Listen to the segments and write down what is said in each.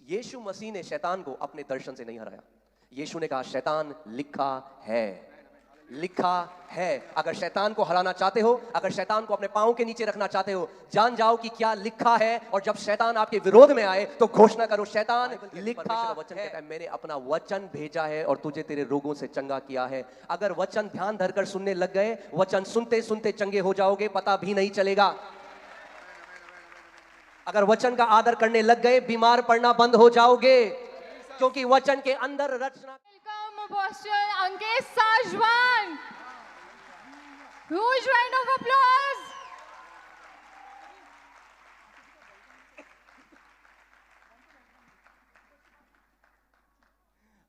यीशु मसीह ने शैतान को अपने दर्शन से नहीं हराया। यीशु ने कहा शैतान लिखा है, लिखा है। अगर शैतान को हराना चाहते हो, अगर शैतान को अपने पांव के नीचे रखना चाहते हो, जान जाओ कि क्या लिखा है। और जब शैतान आपके विरोध में आए तो घोषणा करो शैतान लिखा वचन कहता है मैंने अपना वचन भेजा है और तुझे तेरे रोगों से चंगा किया है। अगर वचन ध्यान धरकर सुनने लग गए, वचन सुनते सुनते चंगे हो जाओगे, पता भी नहीं चलेगा। अगर वचन का आदर करने लग गए, बीमार पड़ना बंद हो जाओगे, क्योंकि वचन के अंदर रचना। Apostle Ankesh Sajwan. Huge round of applause.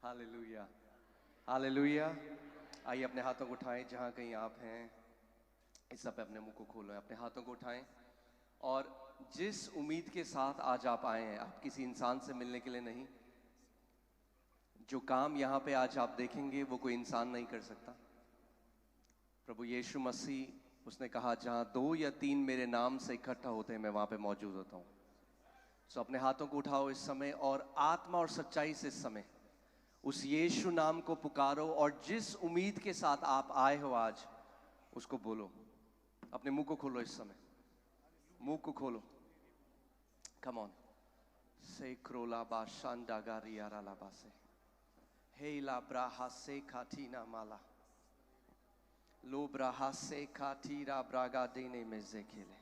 Hallelujah, hallelujah. आइए अपने हाथों को उठाएं जहां कहीं आप हैं। इस सब पे अपने मुंह को खोलो, अपने हाथों को उठाएं। और जिस उम्मीद के साथ आज आप आए हैं, आप किसी इंसान से मिलने के लिए नहीं। जो काम यहाँ पे आज आप देखेंगे वो कोई इंसान नहीं कर सकता। प्रभु यीशु मसीह, उसने कहा जहाँ 2 या 3 मेरे नाम से इकट्ठा होते हैं मैं वहाँ पे मौजूद होता हूँ। सो अपने हाथों को उठाओ इस समय और आत्मा और सच्चाई से इस समय उस यीशु नाम को पुकारो और जिस उम्मीद के साथ आप आए हो आज उसको बोलो। अपने मुंह को खोलो इस समय, मुंह को खोलो। कम ऑन से क्रोला बा शांडा गारियारा लाबा से हेला ब्राहा से खाटीना माला लो ब्राहा से खाटीरा ब्रागा देने में जेखेले।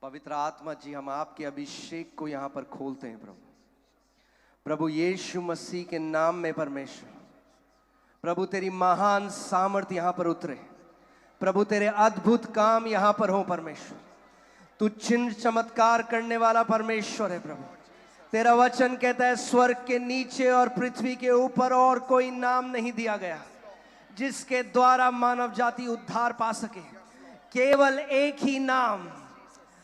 पवित्र आत्मा जी, हम आपके अभिषेक को यहाँ पर खोलते हैं प्रभु। प्रभु यीशु मसीह के नाम में परमेश्वर, प्रभु तेरी महान सामर्थ्य यहाँ पर उतरे। प्रभु तेरे अद्भुत काम यहाँ पर हो परमेश्वर। तू चिन्ह चमत्कार करने वाला परमेश्वर है प्रभु। तेरा वचन कहता है स्वर्ग के नीचे और पृथ्वी के ऊपर और कोई नाम नहीं दिया गया जिसके द्वारा मानव जाति उद्धार पा सके। केवल एक ही नाम,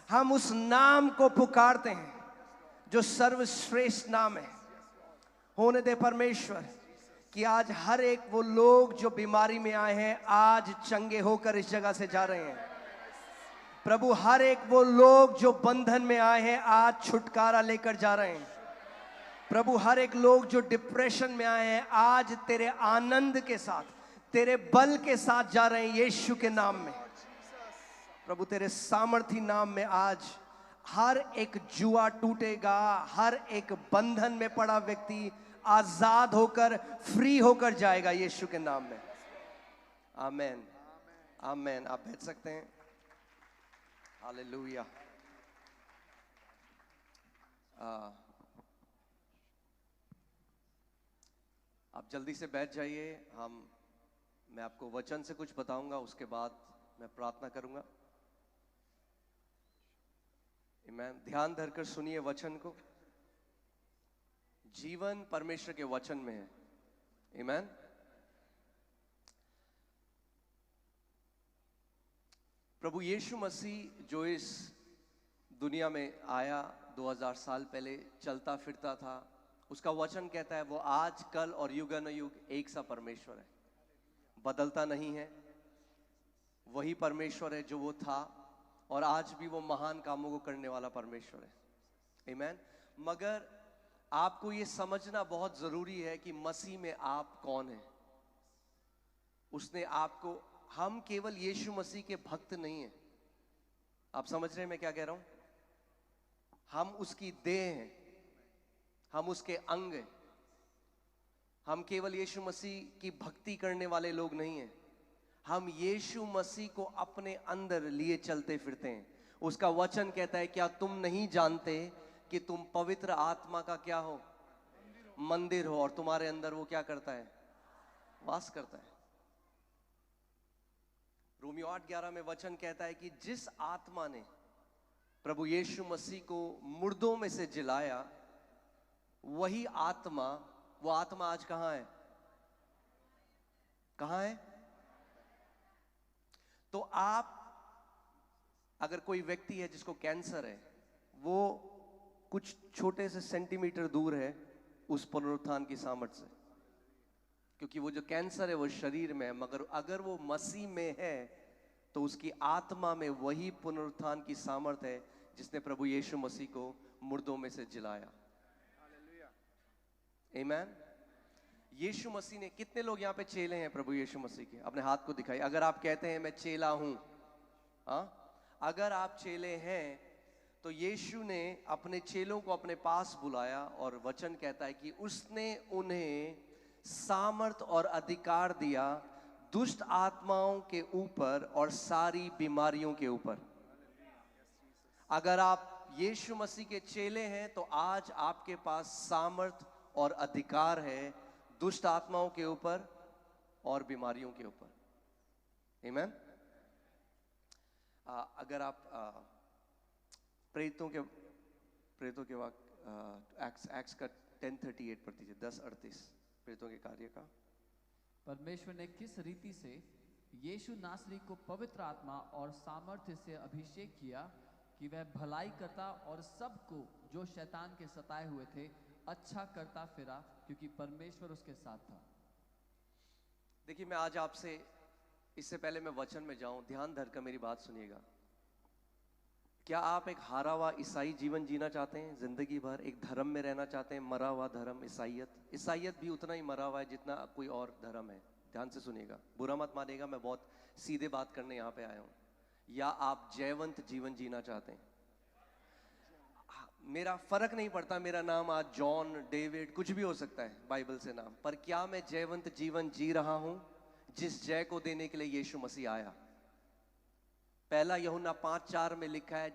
हम उस नाम को पुकारते हैं जो सर्वश्रेष्ठ नाम है। होने दे परमेश्वर कि आज हर एक वो लोग जो बीमारी में आए हैं आज चंगे होकर इस जगह से जा रहे हैं। प्रभु हर एक वो लोग जो बंधन में आए हैं आज छुटकारा लेकर जा रहे हैं। प्रभु हर एक लोग जो डिप्रेशन में आए हैं आज तेरे आनंद के साथ, तेरे बल के साथ जा रहे हैं यीशु के नाम में। प्रभु तेरे सामर्थी नाम में आज हर एक जुआ टूटेगा, हर एक बंधन में पड़ा व्यक्ति आजाद होकर फ्री होकर जाएगा यीशु के नाम में। आमेन, आमेन। आप बैठ सकते हैं। हालेलुया। आप जल्दी से बैठ जाइए। मैं आपको वचन से कुछ बताऊंगा, उसके बाद मैं प्रार्थना करूंगा। आमीन। ध्यान धरकर सुनिए वचन को। जीवन परमेश्वर के वचन में है। आमीन। प्रभु यीशु मसीह जो इस दुनिया में आया 2000 साल पहले, चलता फिरता था, उसका वचन कहता है वो आज कल और युगानुयुग एक सा परमेश्वर है, बदलता नहीं है। वही परमेश्वर है जो वो था और आज भी वो महान कामों को करने वाला परमेश्वर है। आमीन। मगर आपको ये समझना बहुत जरूरी है कि मसीह में आप कौन हैं। उसने आपको, हम केवल यीशु मसीह के भक्त नहीं हैं। आप समझ रहे हैं मैं क्या कह रहा हूं? हम उसकी देह हैं, हम उसके अंग हैं। हम केवल यीशु मसीह की भक्ति करने वाले लोग नहीं हैं। हम यीशु मसीह को अपने अंदर लिए चलते फिरते हैं। उसका वचन कहता है क्या तुम नहीं जानते कि तुम पवित्र आत्मा का क्या हो? मंदिर हो, और तुम्हारे अंदर वो क्या करता है? वास करता है। रोमियो 8:11 में वचन कहता है कि जिस आत्मा ने प्रभु यीशु मसीह को मुर्दों में से जिलाया, वही आत्मा, वो आत्मा आज कहां है? कहां है? तो आप, अगर कोई व्यक्ति है जिसको कैंसर है, वो कुछ छोटे से सेंटीमीटर दूर है उस पुनरुत्थान की सामर्थ से, क्योंकि वो जो कैंसर है वो शरीर में है। मगर अगर वो मसीह में है तो उसकी आत्मा में वही पुनरुत्थान की सामर्थ है जिसने प्रभु यीशु मसीह को मुर्दों में से जिलाया। आमेन। यीशु मसीह ने, कितने लोग यहाँ पे चेले हैं प्रभु यीशु मसीह के? अपने हाथ को दिखाइए अगर आप कहते हैं मैं चेला हूं। हाँ, अगर आप चेले हैं तो यीशु ने अपने चेलों को अपने पास बुलाया और वचन कहता है कि उसने उन्हें सामर्थ और अधिकार दिया दुष्ट आत्माओं के ऊपर और सारी बीमारियों के ऊपर। अगर आप यीशु मसीह के चेले हैं तो आज आपके पास सामर्थ और अधिकार है दुष्ट आत्माओं के ऊपर और बीमारियों के ऊपर। आमेन। अगर आप प्रेतों के वाक्य एक्स का 10:38 पढ़ दीजिए, 10:38 प्रेतों के कार्य का। परमेश्वर ने किस रीति से यीशु नासरी को पवित्र आत्मा और सामर्थ्य से अभिषेक किया कि वह भलाई करता और सबको जो शैतान के सताए हुए थे अच्छा करता फिरा, क्योंकि परमेश्वर उसके साथ था। देखिए, मैं आज आपसे, इससे पहले मैं वचन में जाऊं, ध्यान धरकर मेरी बात सुनिएगा। क्या आप एक हारा हुआ ईसाई जीवन जीना चाहते हैं? जिंदगी भर एक धर्म में रहना चाहते हैं, मरा हुआ धर्म, ईसाइयत भी उतना ही मरा हुआ है जितना कोई और धर्म है। ध्यान से सुनिएगा, बुरा मत मानिएगा, मैं बहुत सीधे बात करने यहाँ पे आया हूँ। या आप जयवंत जीवन जीना चाहते हैं? मेरा फर्क नहीं पड़ता, मेरा नाम आज जॉन, डेविड, कुछ भी हो सकता है बाइबल से नाम, पर क्या मैं जयवंत जीवन जी रहा हूं जिस जय को देने के लिए यीशु मसीह आया? पहला यूहन्ना 5:4 में लिखा है,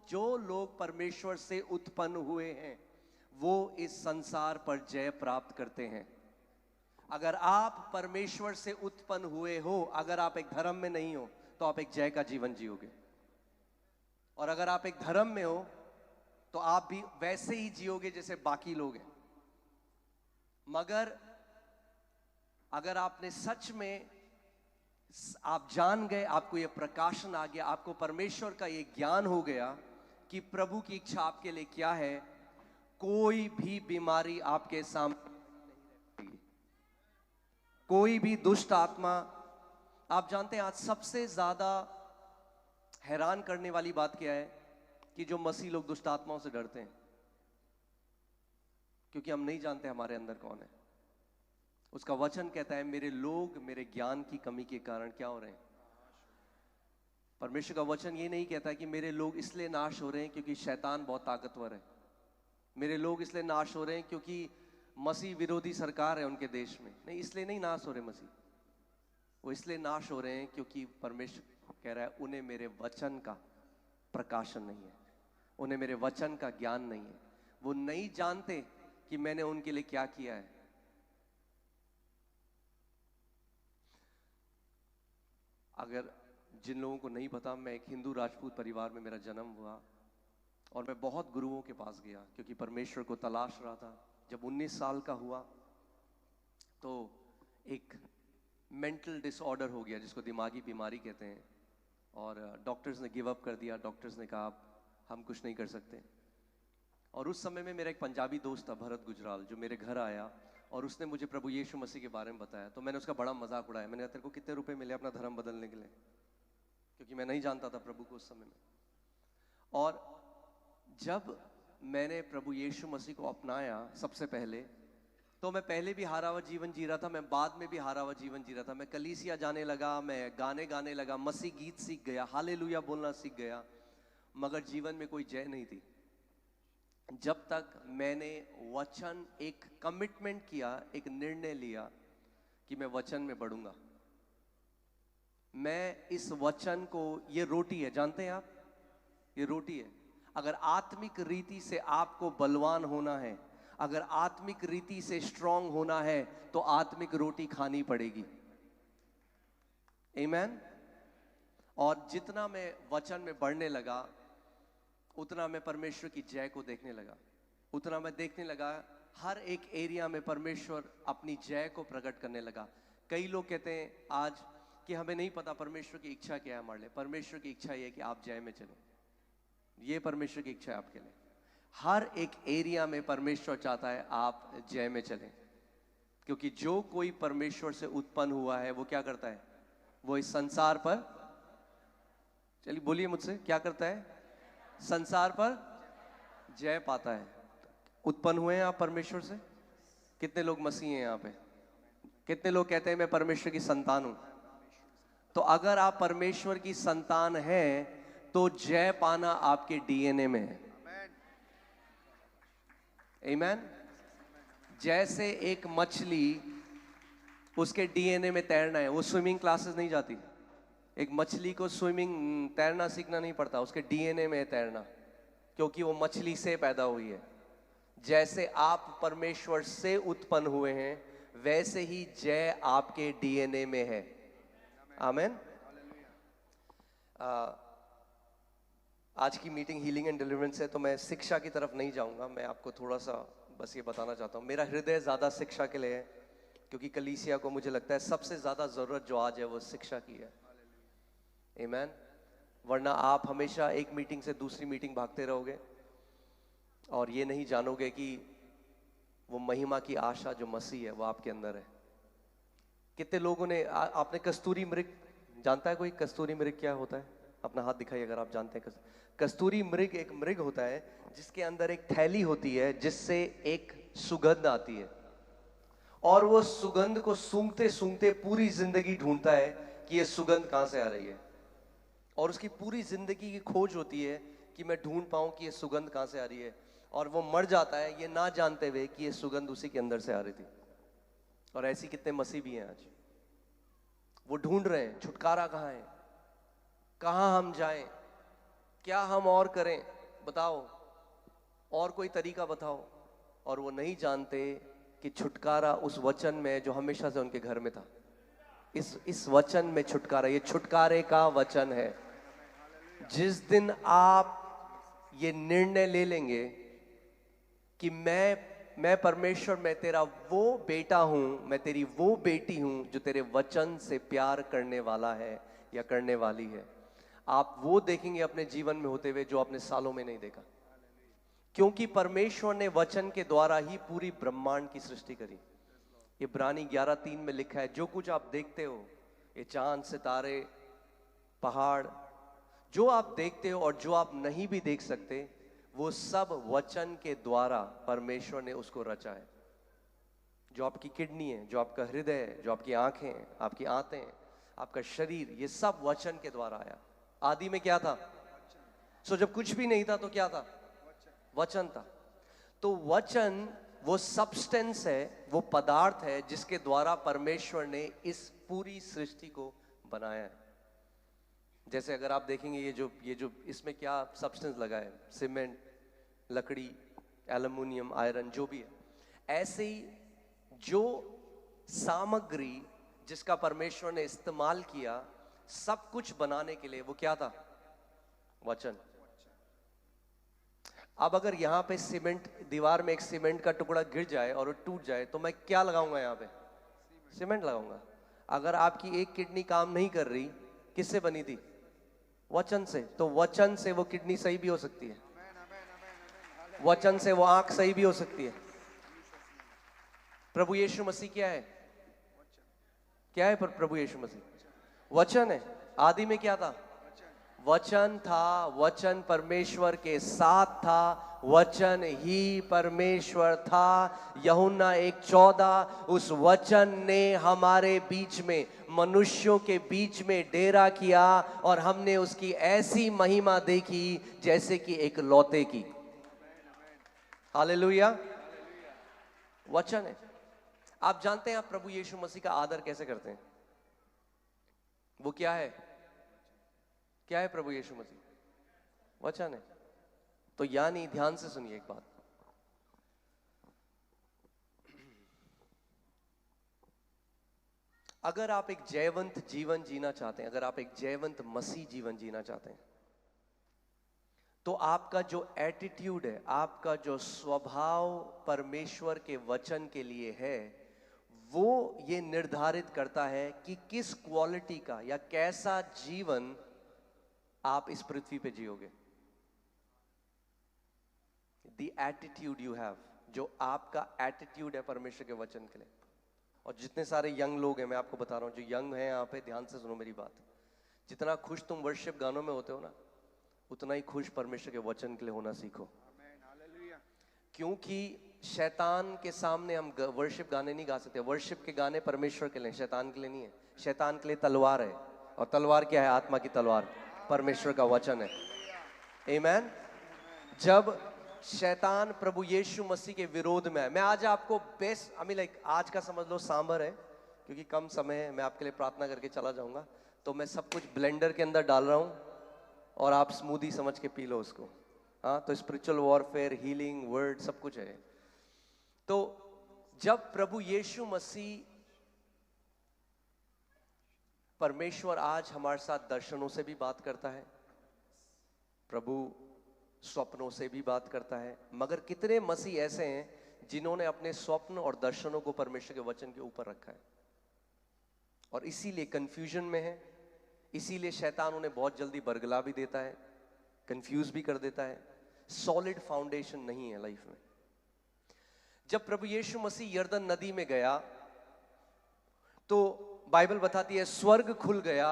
जो लोग परमेश्वर से उत्पन्न हुए हैं वो इस संसार पर जय प्राप्त करते हैं। अगर आप परमेश्वर से उत्पन्न हुए हो, अगर आप एक धर्म में नहीं हो तो आप एक जय का जीवन जियोगे, और अगर आप एक धर्म में हो तो आप भी वैसे ही जियोगे जैसे बाकी लोग हैं। मगर अगर आपने सच में, आप जान गए, आपको ये प्रकाशन आ गया, आपको परमेश्वर का ये ज्ञान हो गया कि प्रभु की इच्छा आपके लिए क्या है, कोई भी बीमारी आपके सामने नहीं रहेगी, कोई भी दुष्ट आत्मा। आप जानते हैं आज सबसे ज्यादा हैरान करने वाली बात क्या है? कि जो मसीह लोग दुष्ट आत्माओं से डरते हैं, क्योंकि हम नहीं जानते हमारे अंदर कौन है। उसका वचन कहता है मेरे लोग मेरे ज्ञान की कमी के कारण क्या हो रहे हैं। परमेश्वर का वचन ये नहीं कहता कि मेरे लोग इसलिए नाश हो रहे हैं क्योंकि शैतान बहुत ताकतवर है, मेरे लोग इसलिए नाश हो रहे हैं क्योंकि मसीह विरोधी सरकार है उनके देश में। नहीं, इसलिए नहीं नाश हो रहे मसीह, वो इसलिए नाश हो रहे हैं क्योंकि परमेश्वर कह रहा है उन्हें मेरे वचन का प्रकाशन नहीं है, उन्हें मेरे वचन का ज्ञान नहीं है, वो नहीं जानते कि मैंने उनके लिए क्या किया है। अगर जिन लोगों को नहीं पता, मैं एक हिंदू राजपूत परिवार में मेरा जन्म हुआ और मैं बहुत गुरुओं के पास गया क्योंकि परमेश्वर को तलाश रहा था। जब 19 साल का हुआ तो एक मेंटल डिसऑर्डर हो गया जिसको दिमागी बीमारी कहते हैं, और डॉक्टर्स ने गिव अप कर दिया। डॉक्टर्स ने कहा हम कुछ नहीं कर सकते। और उस समय में मेरा एक पंजाबी दोस्त था भरत गुजराल, जो मेरे घर आया और उसने मुझे प्रभु यीशु मसीह के बारे में बताया। तो मैंने उसका बड़ा मजाक उड़ाया, मैंने कहा तेरे को कितने रुपए मिले अपना धर्म बदलने के लिए, क्योंकि मैं नहीं जानता था प्रभु को उस समय में। और जब मैंने प्रभु यीशु मसीह को अपनाया सबसे पहले, तो मैं पहले भी हारा हुआ जीवन जी रहा था, मैं बाद में भी हारा हुआ जीवन जी रहा था। मैं कलीसिया जाने लगा, मैं गाने गाने लगा, मसीह गीत सीख गया, हालेलुया बोलना सीख गया, मगर जीवन में कोई जय नहीं थी। जब तक मैंने वचन, एक कमिटमेंट किया, एक निर्णय लिया कि मैं वचन में बढ़ूंगा। मैं इस वचन को, ये रोटी है, जानते हैं आप, ये रोटी है। अगर आत्मिक रीति से आपको बलवान होना है, अगर आत्मिक रीति से स्ट्रांग होना है, तो आत्मिक रोटी खानी पड़ेगी। आमेन। और जितना मैं वचन में बढ़ने लगा, उतना मैं परमेश्वर की जय को देखने लगा, उतना मैं देखने लगा हर एक एरिया में परमेश्वर अपनी जय को प्रकट करने लगा। कई लोग कहते हैं आज कि हमें नहीं पता परमेश्वर की इच्छा क्या है हमारे लिए। परमेश्वर की इच्छा ये है कि आप जय में चलें, ये परमेश्वर की इच्छा है आपके लिए। हर एक एरिया में परमेश्वर चाहता है आप जय में चलें, क्योंकि जो कोई परमेश्वर से उत्पन्न हुआ है वो क्या करता है? वो इस संसार पर, चलिए बोलिए मुझसे, क्या करता है? संसार पर जय पाता है। उत्पन्न हुए हैं आप परमेश्वर से, कितने लोग मसीह हैं यहाँ पे? कितने लोग कहते हैं मैं परमेश्वर की संतान हूं? तो अगर आप परमेश्वर की संतान हैं तो जय पाना आपके डीएनए में है। आमीन। जैसे एक मछली, उसके डीएनए में तैरना है, वो स्विमिंग क्लासेस नहीं जाती। एक मछली को स्विमिंग तैरना सीखना नहीं पड़ता, उसके डीएनए में है तैरना, क्योंकि वो मछली से पैदा हुई है। जैसे आप परमेश्वर से उत्पन्न हुए हैं, वैसे ही जय आपके डीएनए में है। आमीन। आज की मीटिंग हीलिंग एंड डिलीवरेंस है, तो मैं शिक्षा की तरफ नहीं जाऊंगा। मैं आपको थोड़ा सा बस ये बताना चाहता हूँ, मेरा हृदय ज़्यादा शिक्षा के लिए है, क्योंकि कलीसिया को मुझे लगता है सबसे ज़्यादा ज़रूरत जो आज है वो शिक्षा की है। आमीन। वरना आप हमेशा एक मीटिंग से दूसरी मीटिंग भागते रहोगे और ये नहीं जानोगे कि वो महिमा की आशा जो मसीह है वो आपके अंदर है। कितने लोगों ने आपने कस्तूरी मृग जानता है? कोई कस्तूरी मृग क्या होता है? अपना हाथ दिखाइए अगर आप जानते हैं। कस्तूरी मृग एक मृग होता है जिसके अंदर एक थैली होती है जिससे एक सुगंध आती है, और वो सुगंध को सूंघते सूंघते पूरी जिंदगी ढूंढता है कि ये सुगंध कहां से आ रही है, और उसकी पूरी जिंदगी की खोज होती है कि मैं ढूंढ पाऊं कि ये सुगंध कहां से आ रही है, और वो मर जाता है ये ना जानते हुए कि ये सुगंध उसी के अंदर से आ रही थी। और ऐसी कितने मसीह भी हैं आज, वो ढूंढ रहे हैं छुटकारा कहां है, कहां हम जाएं, क्या हम और करें, बताओ, और कोई तरीका बताओ। और वो नहीं जानते कि छुटकारा उस वचन में जो हमेशा से उनके घर में था। इस वचन में छुटकारा, ये छुटकारे का वचन है। जिस दिन आप ये निर्णय ले लेंगे कि मैं परमेश्वर, मैं तेरा वो बेटा हूं, मैं तेरी वो बेटी हूं जो तेरे वचन से प्यार करने वाला है या करने वाली है, आप वो देखेंगे अपने जीवन में होते हुए जो आपने सालों में नहीं देखा। क्योंकि परमेश्वर ने वचन के द्वारा ही पूरी ब्रह्मांड की सृष्टि करी। इब्रानी 11:3 में लिखा है, जो कुछ आप देखते हो, ये चांद, सितारे, पहाड़, जो आप देखते हो और जो आप नहीं भी देख सकते, वो सब वचन के द्वारा परमेश्वर ने उसको रचा है। जो आपकी किडनी है, जो आपका हृदय है, जो आपकी आंखें हैं, आपकी आंतें, आपका शरीर, ये सब वचन के द्वारा आया। आदि में क्या था? जब कुछ भी नहीं था तो क्या था? वचन था। तो वचन वो सब्सटेंस है, वो पदार्थ है जिसके द्वारा परमेश्वर ने इस पूरी सृष्टि को बनाया है। जैसे अगर आप देखेंगे ये जो इसमें क्या सब्सटेंस लगा है, सीमेंट, लकड़ी, एल्युमिनियम, आयरन, जो भी है, ऐसे ही जो सामग्री जिसका परमेश्वर ने इस्तेमाल किया सब कुछ बनाने के लिए, वो क्या था? वचन। अब अगर यहाँ पे सीमेंट, दीवार में एक सीमेंट का टुकड़ा गिर जाए और वो टूट जाए तो मैं क्या लगाऊंगा? यहाँ पे सीमेंट लगाऊंगा। अगर आपकी एक किडनी काम नहीं कर रही, किससे बनी थी? वचन से। तो वचन से वो किडनी सही भी हो सकती है, वचन से वो आंख सही भी हो सकती है। प्रभु यीशु मसीह क्या है? क्या है प्रभु यीशु मसीह? वचन है। आदि में क्या था? वचन था, वचन परमेश्वर के साथ था, वचन ही परमेश्वर था। यूहन्ना 1:14, उस वचन ने हमारे बीच में, मनुष्यों के बीच में डेरा किया और हमने उसकी ऐसी महिमा देखी जैसे कि एक लौते की। हालेलुया। वचन है। आप जानते हैं आप प्रभु यीशु मसीह का आदर कैसे करते हैं? वो क्या है? क्या है प्रभु यीशु मसीह? वचन है। तो यानी ध्यान से सुनिए एक बात, अगर आप एक जयवंत जीवन जीना चाहते हैं, अगर आप एक जयवंत मसीह जीवन जीना चाहते हैं, तो आपका जो एटीट्यूड है, आपका जो स्वभाव परमेश्वर के वचन के लिए है, वो ये निर्धारित करता है कि किस क्वालिटी का या कैसा जीवन आप इस पृथ्वी पे जियोगे। The attitude you have, जो आपका एटीट्यूड है परमेश्वर के वचन के लिए। और जितने सारे यंग लोग हैं, मैं आपको बता रहा हूं, जो यंग हैं यहाँ पे, ध्यान से सुनो मेरी बात। जितना खुश तुम वर्शिप गानों में होते हो ना, उतना ही खुश परमेश्वर के वचन के लिए होना सीखो। क्योंकि शैतान के सामने हम वर्शिप गाने नहीं गा सकते। वर्शिप के गाने परमेश्वर के लिए, शैतान के लिए नहीं है। शैतान के लिए तलवार है, और तलवार क्या है? आत्मा की तलवार, परमेश्वर का वचन है। आमीन। जब शैतान प्रभु यीशु मसीह के विरोध में है, मैं आज आपको बेस्ट लाइक आज का समझ लो सांभर है, क्योंकि कम समय है, मैं आपके लिए प्रार्थना करके चला जाऊंगा, तो मैं सब कुछ ब्लेंडर के अंदर डाल रहा हूं और आप स्मूदी समझ के पी लो उसको। हाँ, तो स्पिरिचुअल वॉरफेयर, हीलिंग, वर्ड, सब कुछ है। तो जब प्रभु यीशु मसीह, परमेश्वर आज हमारे साथ दर्शनों से भी बात करता है, प्रभु स्वप्नों से भी बात करता है, मगर कितने मसीह ऐसे हैं जिन्होंने अपने स्वप्न और दर्शनों को परमेश्वर के वचन के ऊपर रखा है, और इसीलिए कंफ्यूजन में है। इसीलिए शैतान उन्हें बहुत जल्दी बरगला भी देता है, कंफ्यूज भी कर देता है। सॉलिड फाउंडेशन नहीं है लाइफ में। जब प्रभु यीशु मसीह यरदन नदी में गया तो बाइबल बताती है स्वर्ग खुल गया,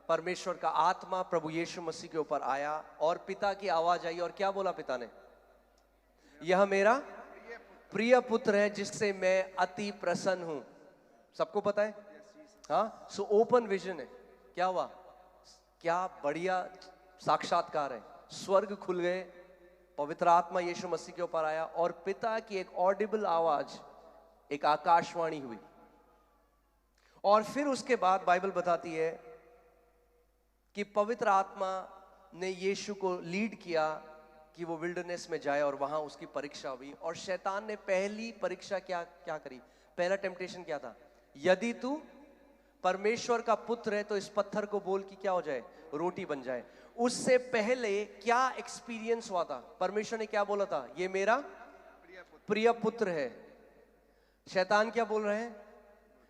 परमेश्वर का आत्मा प्रभु यीशु मसीह के ऊपर आया और पिता की आवाज आई, और क्या बोला पिता ने? यह मेरा प्रिय पुत्र है जिससे मैं अति प्रसन्न हूं। सबको पता है? हाँ, सो ओपन विजन है। क्या हुआ? क्या बढ़िया साक्षात्कार है। स्वर्ग खुल गए, पवित्र आत्मा यीशु मसीह के ऊपर आया, और पिता की एक ऑडिबल आवाज, एक आकाशवाणी हुई। और फिर उसके बाद बाइबल बताती है कि पवित्र आत्मा ने यीशु को लीड किया कि वो विल्डरनेस में जाए, और वहां उसकी परीक्षा हुई। और शैतान ने पहली परीक्षा क्या करी? पहला टेम्पटेशन क्या था? यदि तू परमेश्वर का पुत्र है तो इस पत्थर को बोल कि क्या हो जाए? रोटी बन जाए। उससे पहले क्या एक्सपीरियंस हुआ था? परमेश्वर ने क्या बोला था? ये मेरा प्रिय पुत्र है। शैतान क्या बोल रहे हैं?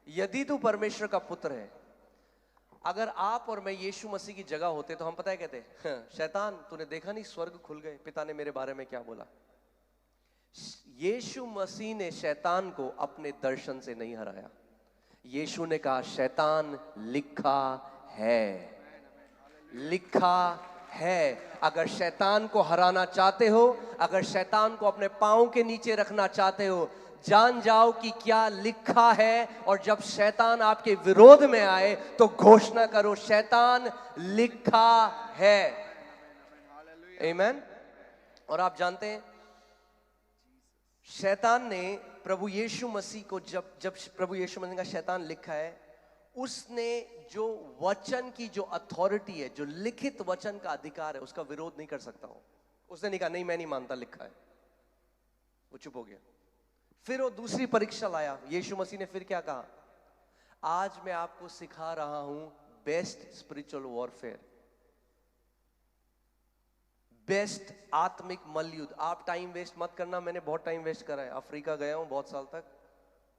यदि तू परमेश्वर का पुत्र है। अगर आप और मैं यीशु मसीह की जगह होते तो हम पता है कहते, शैतान तूने देखा नहीं स्वर्ग खुल गए, पिता ने मेरे बारे में क्या बोला। यीशु मसीह ने शैतान को अपने दर्शन से नहीं हराया। यीशु ने कहा शैतान लिखा है, लिखा है। अगर शैतान को हराना चाहते हो, अगर शैतान को अपने पांव के नीचे रखना चाहते हो, जान जाओ कि क्या लिखा है। और जब शैतान आपके विरोध में आए तो घोषणा करो शैतान लिखा है। आमीन। और आप जानते हैं शैतान ने प्रभु यीशु मसीह को जब प्रभु यीशु मसीह का शैतान लिखा है, उसने जो वचन की जो अथॉरिटी है, जो लिखित वचन का अधिकार है, उसका विरोध नहीं कर सकता हूं। उसने नहीं कहा नहीं मैं नहीं मानता लिखा है, वो चुप हो गया। फिर वो दूसरी परीक्षा लाया यीशु मसीह ने। फिर क्या कहा? आज मैं आपको सिखा रहा हूं बेस्ट स्पिरिचुअल वॉरफेयर, बेस्ट आत्मिक मल्लयुद्ध। आप टाइम वेस्ट मत करना। मैंने बहुत टाइम वेस्ट करा है, अफ्रीका गया हूं बहुत साल तक,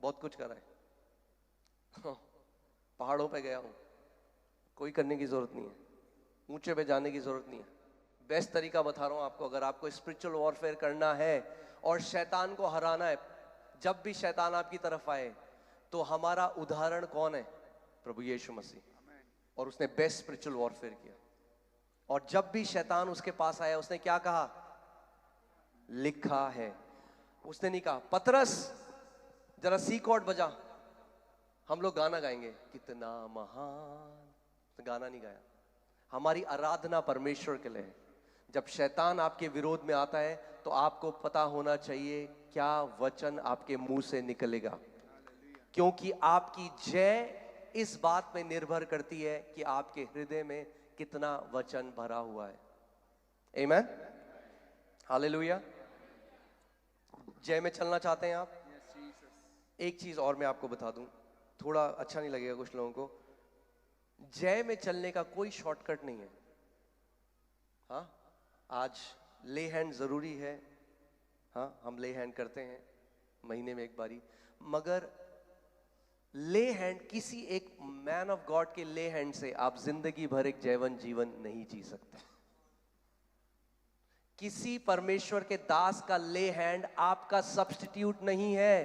बहुत कुछ करा है, पहाड़ों पे गया हूं, कोई करने की जरूरत नहीं है, ऊंचे पे जाने की जरूरत नहीं है। बेस्ट तरीका बता रहा हूं आपको। अगर आपको स्पिरिचुअल वॉरफेयर करना है और शैतान को हराना है, जब भी शैतान आपकी तरफ आए तो हमारा उदाहरण कौन है? प्रभु यीशु मसीह। और उसने बेस्ट स्पिरिचुअल वॉरफेयर किया। और जब भी शैतान उसके पास आया उसने क्या कहा? लिखा है। उसने नहीं कहा पतरस जरा सी कॉर्ड बजा, हम लोग गाना गाएंगे कितना महान, तो गाना नहीं गाया। हमारी आराधना परमेश्वर के लिए है। जब शैतान आपके विरोध में आता है तो आपको पता होना चाहिए क्या वचन आपके मुंह से निकलेगा, क्योंकि आपकी जय इस बात में निर्भर करती है कि आपके हृदय में कितना वचन भरा हुआ है। आमीन, हालेलुया। जय में चलना चाहते हैं आप? एक चीज और मैं आपको बता दूं, थोड़ा अच्छा नहीं लगेगा कुछ लोगों को। जय में चलने का कोई शॉर्टकट नहीं है। हाँ, आज ले हैंड जरूरी है, हाँ हम ले हैंड करते हैं महीने में एक बारी, मगर ले हैंड किसी एक मैन ऑफ गॉड के ले हैंड से आप जिंदगी भर एक जीवन नहीं जी सकते। किसी परमेश्वर के दास का ले हैंड आपका सब्स्टिट्यूट नहीं है।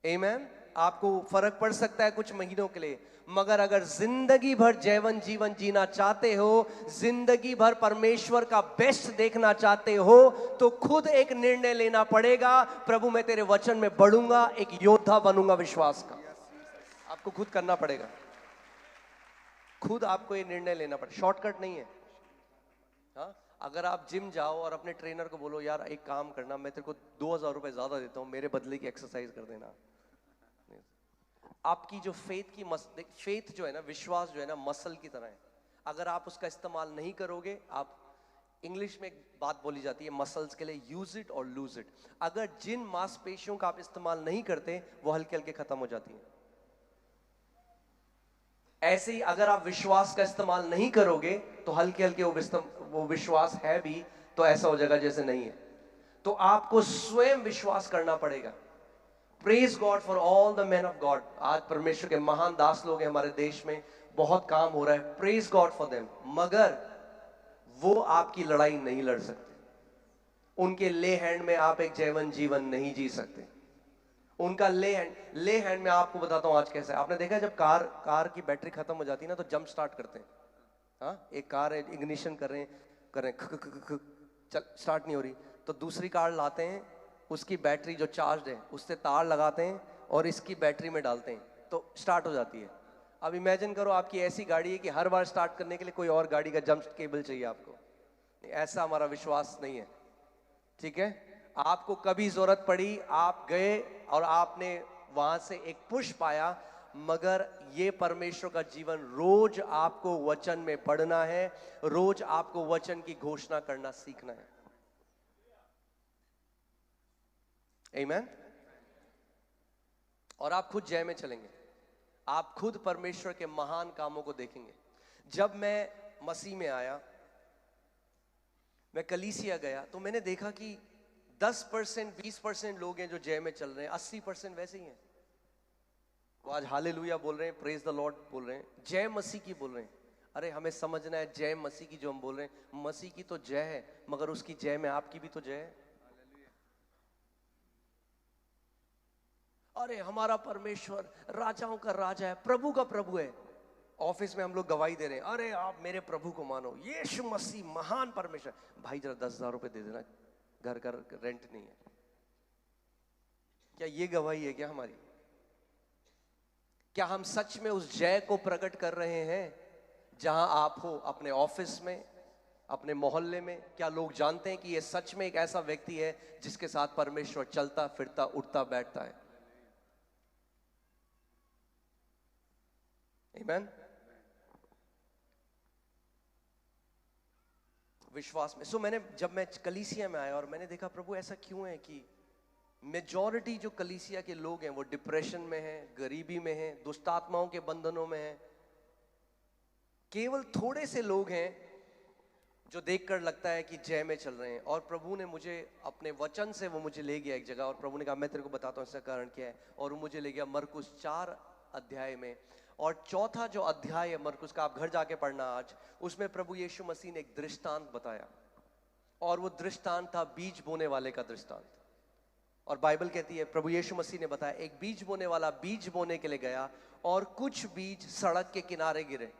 आमीन। आपको फर्क पड़ सकता है कुछ महीनों के लिए, मगर अगर जिंदगी भर जैवन जीवन जीना चाहते हो, जिंदगी भर परमेश्वर का बेस्ट देखना चाहते हो, तो खुद एक निर्णय लेना पड़ेगा, प्रभु मैं तेरे वचन में बढ़ूंगा, एक योद्धा बनूंगा विश्वास का। आपको खुद करना पड़ेगा, खुद आपको ये निर्णय लेना पड़ेगा, शॉर्टकट नहीं है। हाँ, अगर आप जिम जाओ और अपने ट्रेनर को बोलो यार एक काम करना, मैं तेरे को 2000 रुपए ज्यादा देता हूं, मेरे बदले की एक्सरसाइज कर देना। आपकी जो फेथ जो है ना, विश्वास जो है ना, मसल की तरह है। अगर आप उसका इस्तेमाल नहीं करोगे, आप, इंग्लिश में एक बात बोली जाती है मसल्स के लिए, यूज इट और लूज इट। अगर जिन मांसपेशियों का आप इस्तेमाल नहीं करते, वो हल्के हल्के खत्म हो जाती हैं। ऐसे ही अगर आप विश्वास का इस्तेमाल नहीं करोगे, तो हल्के हल्के वो विश्वास है भी तो ऐसा हो जाएगा जैसे नहीं है। तो आपको स्वयं विश्वास करना पड़ेगा। Praise God for all the man of God. आज परमेश्वर के महान दास लोग हैं हमारे देश में, बहुत काम हो रहा है, प्रेज गॉड फॉर देम। मगर वो आपकी लड़ाई नहीं लड़ सकते, उनके ले हैंड में आप एक जैवन जीवन नहीं जी सकते। उनका ले हैंड में आपको बताता हूं आज कैसे। आपने देखा जब कार की बैटरी खत्म हो जाती है ना, तो जंप स्टार्ट करते हैं। हाँ, एक कार है, इग्निशन कर रहे हैं, चल स्टार्ट नहीं हो रही, तो दूसरी कार लाते हैं, उसकी बैटरी जो चार्ज है उससे तार लगाते हैं और इसकी बैटरी में डालते हैं, तो स्टार्ट हो जाती है। अब इमेजिन करो आपकी ऐसी गाड़ी है कि हर बार स्टार्ट करने के लिए कोई और गाड़ी का जंप केबल चाहिए आपको। ऐसा हमारा विश्वास नहीं है, ठीक है। आपको कभी जरूरत पड़ी, आप गए और आपने वहां से एक पुश पाया, मगर ये परमेश्वर का जीवन रोज आपको वचन में पढ़ना है, रोज आपको वचन की घोषणा करना सीखना है। आमीन। और आप खुद जय में चलेंगे, आप खुद परमेश्वर के महान कामों को देखेंगे। जब मैं मसीह में आया, मैं कलीसिया गया, तो मैंने देखा कि 10% 20% लोग हैं जो जय में चल रहे हैं, 80% वैसे ही हैं। वो आज हालेलुया बोल रहे हैं, प्रेज द लॉर्ड बोल रहे हैं, जय मसीह की बोल रहे हैं। अरे हमें समझना है, जय मसीह की जो हम बोल रहे हैं, मसीह की तो जय है, मगर उसकी जय में आपकी भी तो जय है। अरे हमारा परमेश्वर राजाओं का राजा है, प्रभु का प्रभु है। ऑफिस में हम लोग गवाही दे रहे हैं, अरे आप मेरे प्रभु को मानो, यीशु मसीह महान परमेश्वर। भाई जरा 10,000 रुपए दे देना, घर का रेंट नहीं है। क्या ये गवाही है क्या हमारी? क्या हम सच में उस जय को प्रकट कर रहे हैं जहां आप हो, अपने ऑफिस में, अपने मोहल्ले में? क्या लोग जानते हैं कि ये सच में एक ऐसा व्यक्ति है जिसके साथ परमेश्वर चलता फिरता उठता बैठता है? आमीन। विश्वास में। जब मैं कलीसिया में आया और मैंने देखा प्रभु ऐसा क्यों है कि मेजॉरिटी जो कलीसिया के लोग हैं वो डिप्रेशन में हैं, गरीबी में हैं, दुष्ट आत्माओं के बंधनों में हैं। केवल थोड़े से लोग हैं जो देखकर लगता है कि जय में चल रहे हैं। और प्रभु ने मुझे अपने वचन से वो मुझे ले गया एक जगह, और प्रभु ने कहा मैं तेरे को बताता हूँ इसका कारण क्या है। और वो मुझे ले गया मरकुस 4 अध्याय में, और चौथा जो अध्याय है मरकुस का, आप घर जाके पढ़ना आज, उसमें प्रभु यीशु मसीह ने एक दृष्टांत बताया, और वो दृष्टांत था बीज बोने वाले का दृष्टांत। और बाइबल कहती है, प्रभु यीशु मसीह ने बताया, एक बीज बोने वाला बीज बोने के लिए गया, और कुछ बीज सड़क के किनारे गिरे,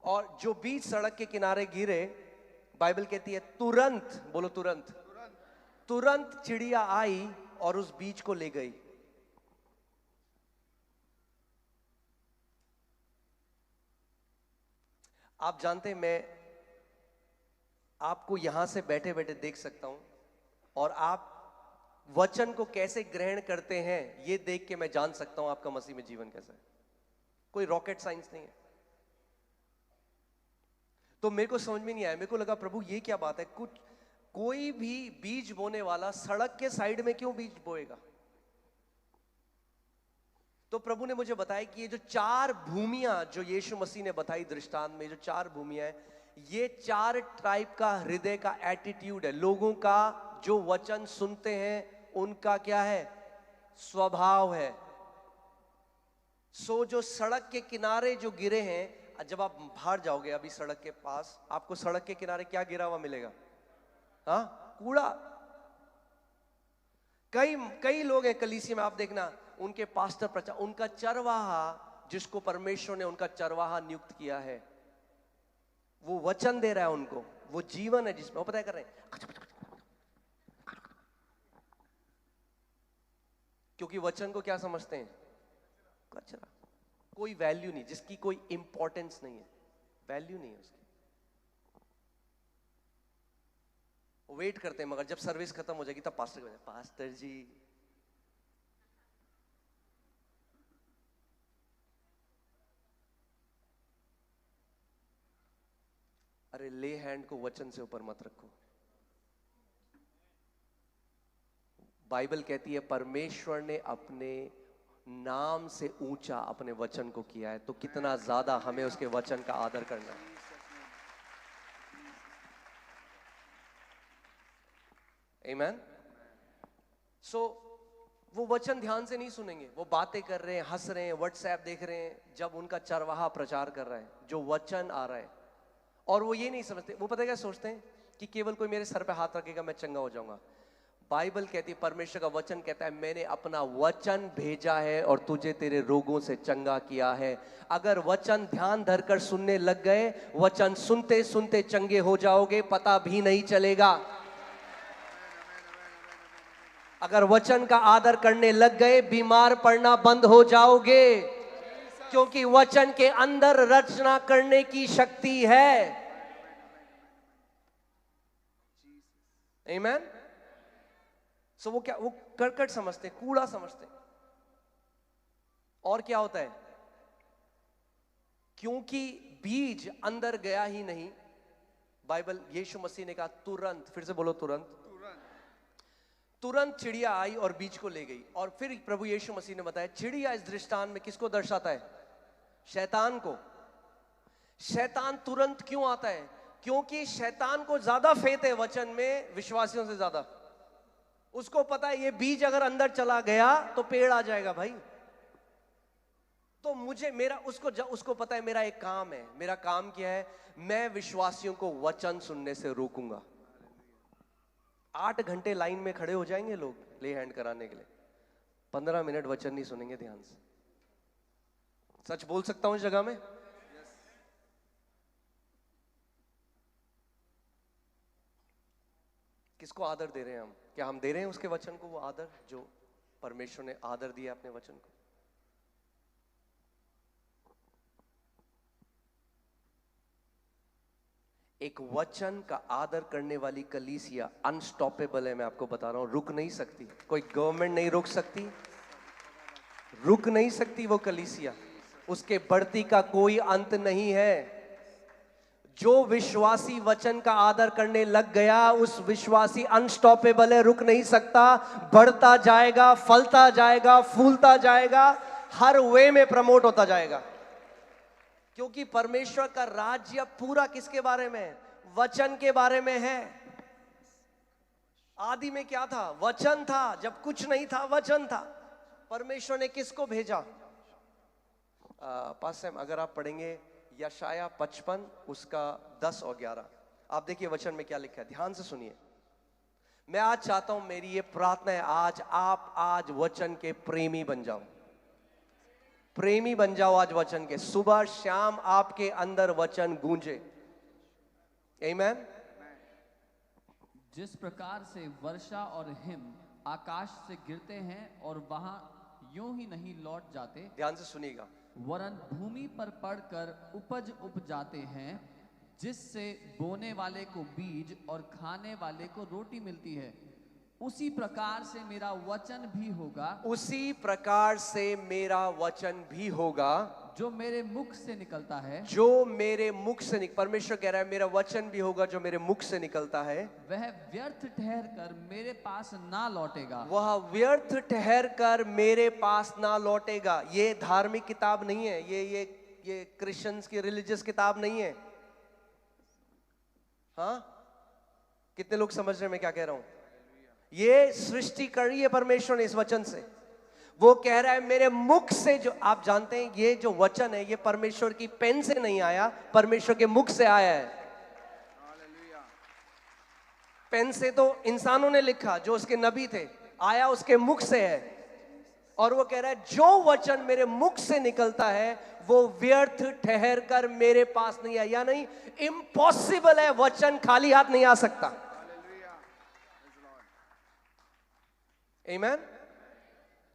और जो बीज सड़क के किनारे गिरे, बाइबल कहती है तुरंत, बोलो तुरंत, तुरंत चिड़िया आई और उस बीज को ले गई। आप जानते हैं, मैं आपको यहां से बैठे बैठे देख सकता हूं, और आप वचन को कैसे ग्रहण करते हैं ये देख के मैं जान सकता हूं आपका मसीह में जीवन कैसा है। कोई रॉकेट साइंस नहीं है। तो मेरे को समझ में नहीं आया, मेरे को लगा प्रभु ये क्या बात है, कोई भी बीज बोने वाला सड़क के साइड में क्यों बीज बोएगा? तो प्रभु ने मुझे बताया कि ये जो 4 भूमियां जो यीशु मसीह ने बताई दृष्टांत में, जो 4 भूमियां हैं, ये 4 टाइप का हृदय का एटीट्यूड है लोगों का, जो वचन सुनते हैं उनका क्या है, स्वभाव है। सो जो सड़क के किनारे जो गिरे हैं, जब आप बाहर जाओगे अभी सड़क के पास, आपको सड़क के किनारे क्या गिरा हुआ मिलेगा? हाँ, कूड़ा। कई कई लोग हैं कलीसिया में, आप देखना उनके पास्टर प्रचार, उनका चरवाहा जिसको परमेश्वर ने उनका चरवाहा नियुक्त किया है, वो वचन दे रहा है उनको, वो जीवन है जिसमें वो पता है कर रहे हैं, क्योंकि वचन को क्या समझते हैं? कचरा, कोई वैल्यू नहीं, जिसकी कोई इंपॉर्टेंस नहीं है, वैल्यू नहीं है उसकी। वेट करते हैं, मगर जब सर्विस खत्म हो जाएगी तब पास्टर को, पास्टर जी अरे ले हैंड को वचन से ऊपर मत रखो। बाइबल कहती है परमेश्वर ने अपने नाम से ऊंचा अपने वचन को किया है, तो कितना ज्यादा हमें उसके वचन का आदर करना है। आमीन। सो वो वचन ध्यान से नहीं सुनेंगे, वो बातें कर रहे हैं, हंस रहे हैं, व्हाट्सएप देख रहे हैं, जब उनका चरवाहा प्रचार कर रहा है, जो वचन आ रहा है, और वो ये नहीं समझते, वो पता है क्या सोचते हैं कि केवल कोई मेरे सर पे हाथ रखेगा मैं चंगा हो जाऊंगा। बाइबल कहती है, परमेश्वर का वचन कहता है, मैंने अपना वचन भेजा है और तुझे तेरे रोगों से चंगा किया है। अगर वचन ध्यान धरकर सुनने लग गए, वचन सुनते सुनते चंगे हो जाओगे, पता भी नहीं चलेगा। अगर वचन का आदर करने लग गए, बीमार पड़ना बंद हो जाओगे, क्योंकि वचन के अंदर रचना करने की शक्ति है। आमीन। सो वो क्या, वो करकट समझते, कूड़ा समझते। और क्या होता है, क्योंकि बीज अंदर गया ही नहीं। बाइबल, यीशु मसीह ने कहा तुरंत, फिर से बोलो तुरंत, तुरंत चिड़िया आई और बीज को ले गई। और फिर प्रभु यीशु मसीह ने बताया, चिड़िया इस दृष्टांत में किसको दर्शाता है? शैतान को। शैतान तुरंत क्यों आता है? क्योंकि शैतान को ज्यादा फेथ है वचन में विश्वासियों से ज्यादा। उसको पता है ये बीज अगर अंदर चला गया तो पेड़ आ जाएगा भाई। तो मुझे मेरा उसको पता है मेरा एक काम है। मेरा काम क्या है? मैं विश्वासियों को वचन सुनने से रोकूंगा। 8 घंटे लाइन में खड़े हो जाएंगे लोग ले हैंड कराने के लिए, 15 मिनट वचन नहीं सुनेंगे ध्यान से। सच बोल सकता हूं इस जगह में? किसको आदर दे रहे हैं हम? क्या हम दे रहे हैं उसके वचन को वो आदर जो परमेश्वर ने आदर दिया अपने वचन को? एक वचन का आदर करने वाली कलीसिया अनस्टॉपेबल है। मैं आपको बता रहा हूं, रुक नहीं सकती, कोई गवर्नमेंट नहीं रोक सकती, रुक नहीं सकती वो कलीसिया। उसके बढ़ती का कोई अंत नहीं है। जो विश्वासी वचन का आदर करने लग गया, उस विश्वासी अनस्टॉपेबल है, रुक नहीं सकता, बढ़ता जाएगा, फलता जाएगा, फूलता जाएगा, हर वे में प्रमोट होता जाएगा। क्योंकि परमेश्वर का राज्य पूरा किसके बारे में है? वचन के बारे में है। आदि में क्या था? वचन था। जब कुछ नहीं था, वचन था। परमेश्वर ने किसको भेजा? पास अगर आप पढ़ेंगे यशाया 55 उसका 10 और 11, आप देखिए वचन में क्या लिखा है, ध्यान से सुनिए। मैं आज चाहता हूं, मेरी ये प्रार्थना है, आज वचन के प्रेमी बन जाओ, प्रेमी बन जाओ आज वचन के। सुबह शाम आपके अंदर वचन गूंजे। आमीन। जिस प्रकार से वर्षा और हिम आकाश से गिरते हैं और वहां यूं ही नहीं लौट जाते, ध्यान से सुनिएगा, वरन भूमि पर पड़कर उपज उपजाते हैं, जिससे बोने वाले को बीज और खाने वाले को रोटी मिलती है, उसी प्रकार से मेरा वचन भी होगा, उसी प्रकार से मेरा वचन भी होगा जो मेरे मुख से निकलता है। जो मेरे मुख से परमेश्वर कह रहा है, मेरा वचन भी होगा जो मेरे मुख से निकलता है, वह व्यर्थ ठहर कर मेरे पास ना लौटेगा। वह व्यर्थ ठहर कर मेरे पास ना लौटेगा। ये धार्मिक किताब नहीं है, ये क्रिश्चियंस की रिलीजियस किताब नहीं है। हाँ, कितने लोग समझ रहे हैं मैं क्या कह रहा हूं? ये सृष्टि कर रही है परमेश्वर ने इस वचन से। वो कह रहा है मेरे मुख से, जो आप जानते हैं ये जो वचन है, ये परमेश्वर की पेन से नहीं आया, परमेश्वर के मुख से आया है। पेन से तो इंसानों ने लिखा, जो उसके नबी थे, आया उसके मुख से है। और वो कह रहा है जो वचन मेरे मुख से निकलता है वो व्यर्थ ठहर कर मेरे पास नहीं है, या नहीं, इम्पॉसिबल है, वचन खाली हाथ नहीं आ सकता। आमीन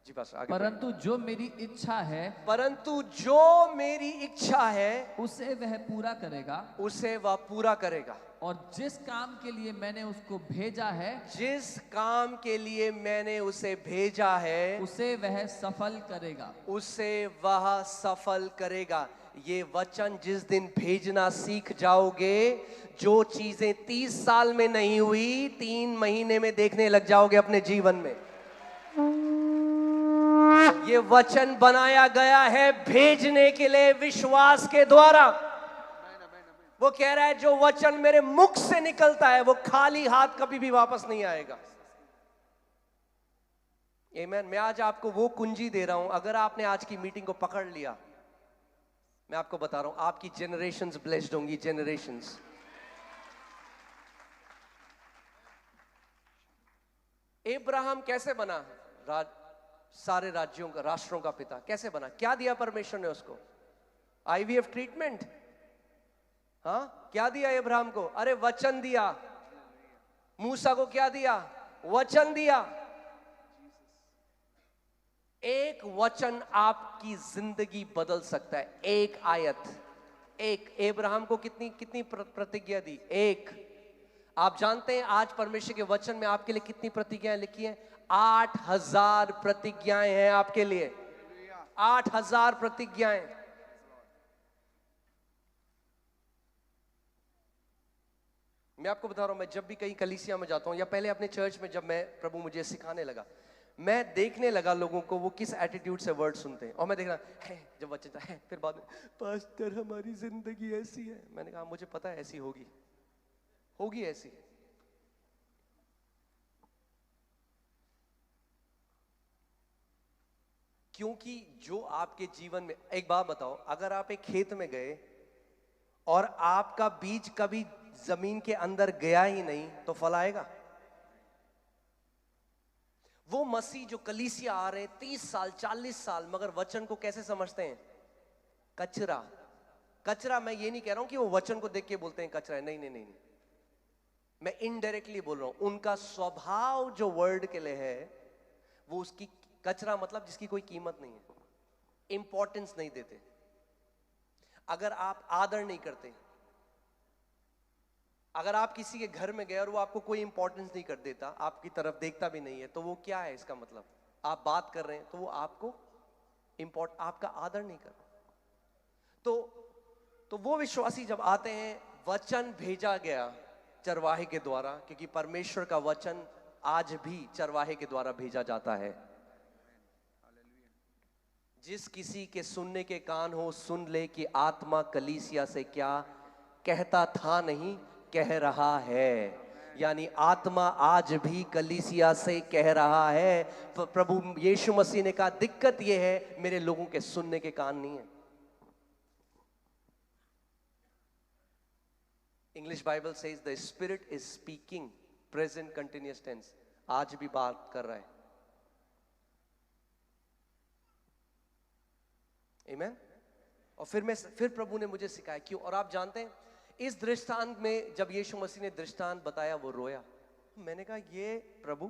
जी। बस आगे। परंतु जो मेरी इच्छा है, परंतु जो मेरी इच्छा है उसे वह पूरा करेगा, उसे वह पूरा करेगा। और जिस काम के लिए मैंने उसको भेजा है, जिस काम के लिए मैंने उसे भेजा है उसे वह सफल करेगा। उसे वह सफल करेगा। ये वचन जिस दिन भेजना सीख जाओगे, जो चीजें 30 साल में नहीं हुई 3 महीने में देखने लग जाओगे अपने जीवन में। ये वचन बनाया गया है भेजने के लिए, विश्वास के द्वारा। वो कह रहा है जो वचन मेरे मुख से निकलता है वो खाली हाथ कभी भी वापस नहीं आएगा। आमीन। मैं आज आपको वो कुंजी दे रहा हूं, अगर आपने आज की मीटिंग को पकड़ लिया, मैं आपको बता रहा हूं आपकी जनरेशंस ब्लेस्ड होंगी, जनरेशंस। अब्राहम कैसे बना? सारे राज्यों का, राष्ट्रों का पिता कैसे बना? क्या दिया परमेश्वर ने उसको? IVF treatment? हाँ, क्या दिया अब्राहम को? अरे वचन दिया। मूसा को क्या दिया? वचन दिया। एक वचन आपकी जिंदगी बदल सकता है। एक आयत, एक। अब्राहम को कितनी कितनी प्रतिज्ञा दी? एक। आप जानते हैं आज परमेश्वर के वचन में आपके लिए कितनी प्रतिज्ञाएं लिखी हैं? 8000 प्रतिज्ञाएं हैं आपके लिए। 8000 प्रतिज्ञाएं। मैं आपको बता रहा हूं, मैं जब भी कहीं कलीसिया में जाता हूं या पहले अपने चर्च में, जब मैं प्रभु मुझे सिखाने लगा, मैं देखने लगा लोगों को वो किस एटीट्यूड से वर्ड सुनते हैं। और मैं देख रहा है जब वचन है, फिर बाद में पास्टर हमारी जिंदगी ऐसी है। मैंने कहा मुझे पता है ऐसी होगी, होगी ऐसी। क्योंकि जो आपके जीवन में, एक बात बताओ, अगर आप एक खेत में गए और आपका बीज कभी जमीन के अंदर गया ही नहीं तो फल आएगा? वो मसीह जो कलीसिया आ रहे हैं 30 साल 40 साल, मगर वचन को कैसे समझते हैं? कचरा। कचरा, मैं ये नहीं कह रहा हूं कि वो वचन को देख के बोलते हैं कचरा है, नहीं नहीं नहीं, मैं इनडायरेक्टली बोल रहा हूं। उनका स्वभाव जो वर्ड के लिए है वो उसकी कचरा, मतलब जिसकी कोई कीमत नहीं है, इंपॉर्टेंस नहीं देते। अगर आप आदर नहीं करते, अगर आप किसी के घर में गए और वो आपको कोई इंपॉर्टेंस नहीं कर देता, आपकी तरफ देखता भी नहीं है, तो वो क्या है? इसका मतलब आप बात कर रहे हैं तो वो आपको आपका आदर नहीं कर रहा। तो वो विश्वासी जब आते हैं, वचन भेजा गया चरवाहे के द्वारा, क्योंकि परमेश्वर का वचन आज भी चरवाहे के द्वारा भेजा जाता है। जिस किसी के सुनने के कान हो सुन ले कि आत्मा कलीसिया से क्या कहता था, नहीं कह रहा है। यानी आत्मा आज भी कलीसिया से कह रहा है। प्रभु यीशु मसीह ने कहा दिक्कत यह है मेरे लोगों के सुनने के कान नहीं है। English Bible says the spirit is speaking, present continuous tense, आज भी बात कर रहा है। आमीन। और फिर प्रभु ने मुझे सिखाया क्यों। और आप जानते हैं इस दृष्टांत में जब यीशु मसीह ने दृष्टांत बताया वो रोया। मैंने कहा ये प्रभु,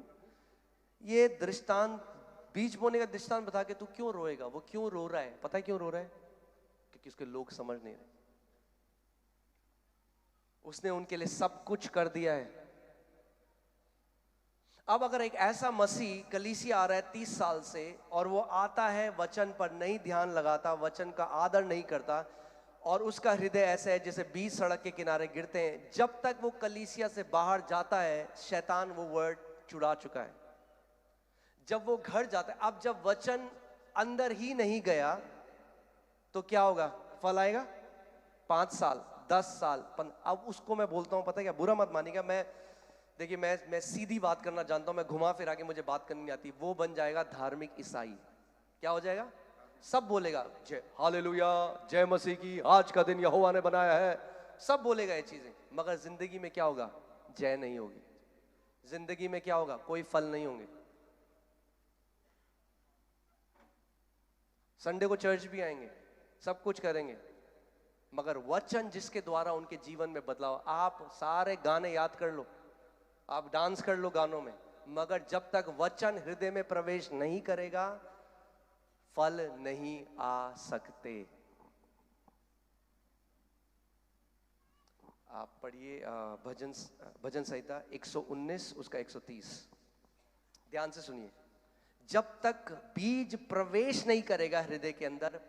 ये दृष्टांत, बीज बोने का दृष्टांत बता के तू क्यों रोएगा? वो क्यों रो रहा है? पता है क्यों रो रहा है? क्योंकि उसके लोग समझ नहीं रहे। उसने उनके लिए सब कुछ कर दिया है। अब अगर एक ऐसा मसीह कलीसिया आ रहा है 30 साल से, और वो आता है वचन पर नहीं ध्यान लगाता, वचन का आदर नहीं करता, और उसका हृदय ऐसा है जैसे बीज सड़क के किनारे गिरते हैं, जब तक वो कलीसिया से बाहर जाता है शैतान वो वर्ड चुरा चुका है। जब वो घर जाता है, अब जब वचन अंदर ही नहीं गया तो क्या होगा? फल आएगा 5 साल 10 साल। अब उसको मैं बोलता हूं, पता है क्या, बुरा मत मानिएगा, देखिए मैं सीधी बात करना जानता हूं, मैं घुमा फिरा के मुझे बात करनी नहीं आती। वो बन जाएगा धार्मिक ईसाई। क्या हो जाएगा? सब बोलेगा जय हालेलुया, जय मसीह की, आज का दिन यहोवा ने बनाया है, सब बोलेगा ये चीजें, मगर जिंदगी में क्या होगा? जय नहीं होगी। जिंदगी में क्या होगा? कोई फल नहीं होंगे। संडे को चर्च भी आएंगे, सब कुछ करेंगे, मगर वचन जिसके द्वारा उनके जीवन में बदलाव, आप सारे गाने याद कर लो, आप डांस कर लो गानों में, मगर जब तक वचन हृदय में प्रवेश नहीं करेगा फल नहीं आ सकते। आप पढ़िए भजन संहिता 119 उसका 130, ध्यान से सुनिए। जब तक बीज प्रवेश नहीं करेगा हृदय के अंदर,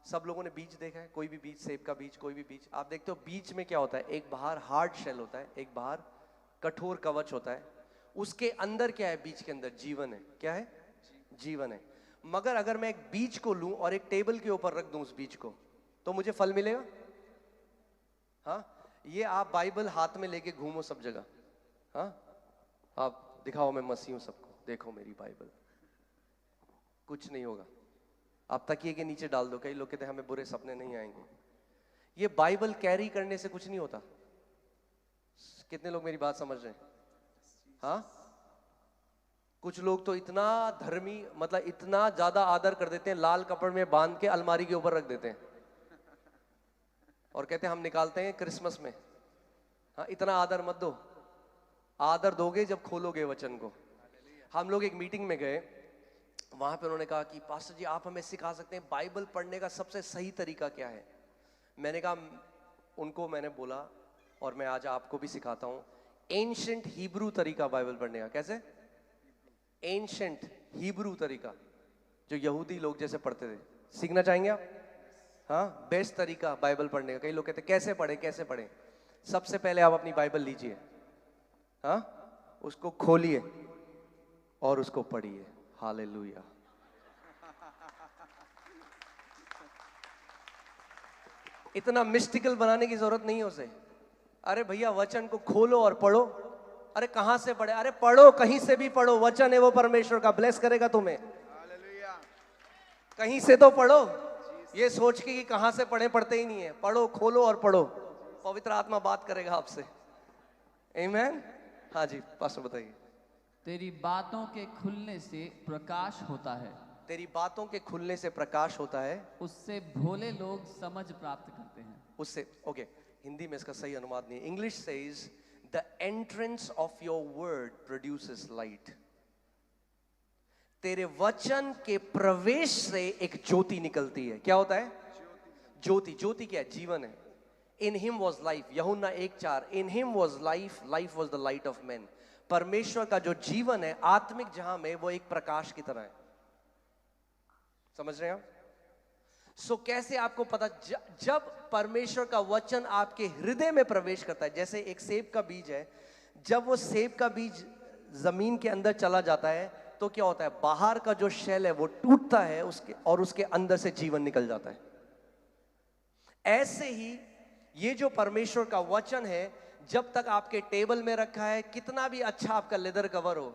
सब लोगों ने बीज देखा है, कोई भी बीज, सेब का बीज, कोई भी बीज, आप देखते हो बीज में क्या होता है, एक बाहर हार्ड शेल होता है, एक बाहर कठोर कवच होता है, उसके अंदर क्या है, बीज के अंदर जीवन है। क्या है? जीवन है। मगर अगर मैं एक बीज को लूं और एक टेबल के ऊपर रख दूं उस बीज को, तो मुझे फल मिलेगा? हाँ, ये आप बाइबल हाथ में लेके घूमो सब जगह, हाँ, आप दिखाओ मैं मसीह हूं सबको, देखो मेरी बाइबल, कुछ नहीं होगा। आप तकिए के नीचे डाल दो, कई लोग कहते हैं हमें बुरे सपने नहीं आएंगे। ये बाइबल कैरी करने से कुछ नहीं होता। कितने लोग मेरी बात समझ रहे हैं? हाँ, कुछ लोग तो इतना धर्मी, मतलब इतना ज्यादा आदर कर देते हैं, लाल कपड़े में बांध के अलमारी के ऊपर रख देते हैं और कहते हैं हम निकालते हैं क्रिसमस में। हाँ, इतना आदर मत दो, आदर दोगे जब खोलोगे वचन को। हम लोग एक मीटिंग में गए, वहां पे उन्होंने कहा कि पास्टर जी आप हमें सिखा सकते हैं बाइबल पढ़ने का सबसे सही तरीका क्या है? मैंने कहा, उनको मैंने बोला और मैं आज आपको भी सिखाता हूं, एंशिएंट हिब्रू तरीका बाइबल पढ़ने का। कैसे? एंशिएंट हिब्रू तरीका, जो यहूदी लोग जैसे पढ़ते थे, सीखना चाहेंगे आप? हाँ, बेस्ट तरीका बाइबल पढ़ने का। कई लोग कहते हैं कैसे पढ़े कैसे पढ़े। सबसे पहले आप अपनी बाइबल लीजिए, हाँ, उसको खोलिए और उसको पढ़िए। हालेलुया। इतना मिस्टिकल बनाने की जरूरत नहीं है उसे। अरे भैया वचन को खोलो और पढ़ो। अरे कहां से पढ़े? अरे पढ़ो, कहीं से भी पढ़ो, वचन है वो परमेश्वर का, ब्लेस करेगा तुम्हें। कहीं से तो पढ़ो, ये सोच के कि कहां से पढ़े, पढ़ते ही नहीं है। पढ़ो, खोलो और पढ़ो, पवित्र आत्मा बात करेगा आपसे। आमीन। हाँ जी पास्टर बताइए। तेरी बातों के खुलने से प्रकाश होता है। तेरी बातों के खुलने से प्रकाश होता है, उससे भोले लोग समझ प्राप्त करते हैं। उससे, ओके, हिंदी में इसका सही अनुवाद नहीं है। English says the entrance of your word produces light. तेरे वचन के प्रवेश से एक ज्योति निकलती है। क्या होता है? ज्योति। ज्योति क्या है? जीवन है। इन हिम वॉज लाइफ, यूहन्ना 1:4, in him was life, life was the light of man. परमेश्वर का जो जीवन है आत्मिक जहां में, वो एक प्रकाश की तरह है। समझ रहे हैं आप? सो कैसे आपको पता? जब परमेश्वर का वचन आपके हृदय में प्रवेश करता है, जैसे एक सेब का बीज है, जब वो सेब का बीज जमीन के अंदर चला जाता है तो क्या होता है? बाहर का जो शेल है वो टूटता है उसके, और उसके अंदर से जीवन निकल जाता है। ऐसे ही ये जो परमेश्वर का वचन है, जब तक आपके टेबल में रखा है, कितना भी अच्छा आपका लेदर कवर हो,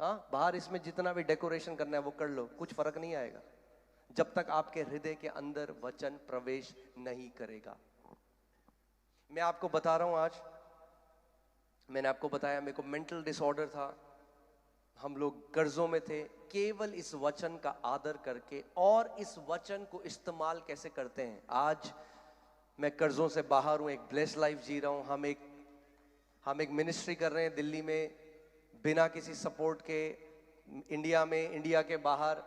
हाँ, बाहर इसमें जितना भी डेकोरेशन करना है वो कर लो, कुछ फर्क नहीं आएगा जब तक आपके हृदय के अंदर वचन प्रवेश नहीं करेगा। मैं आपको बता रहा हूं, आज मैंने आपको बताया मेरे को मेंटल डिसऑर्डर था, हम लोग कर्जों में थे। केवल इस वचन का आदर करके और इस वचन को इस्तेमाल कैसे करते हैं, आज मैं कर्जों से बाहर हूं, एक ब्लेस लाइफ जी रहा हूं। हम एक मिनिस्ट्री कर रहे हैं दिल्ली में, बिना किसी सपोर्ट के, इंडिया में, इंडिया के बाहर,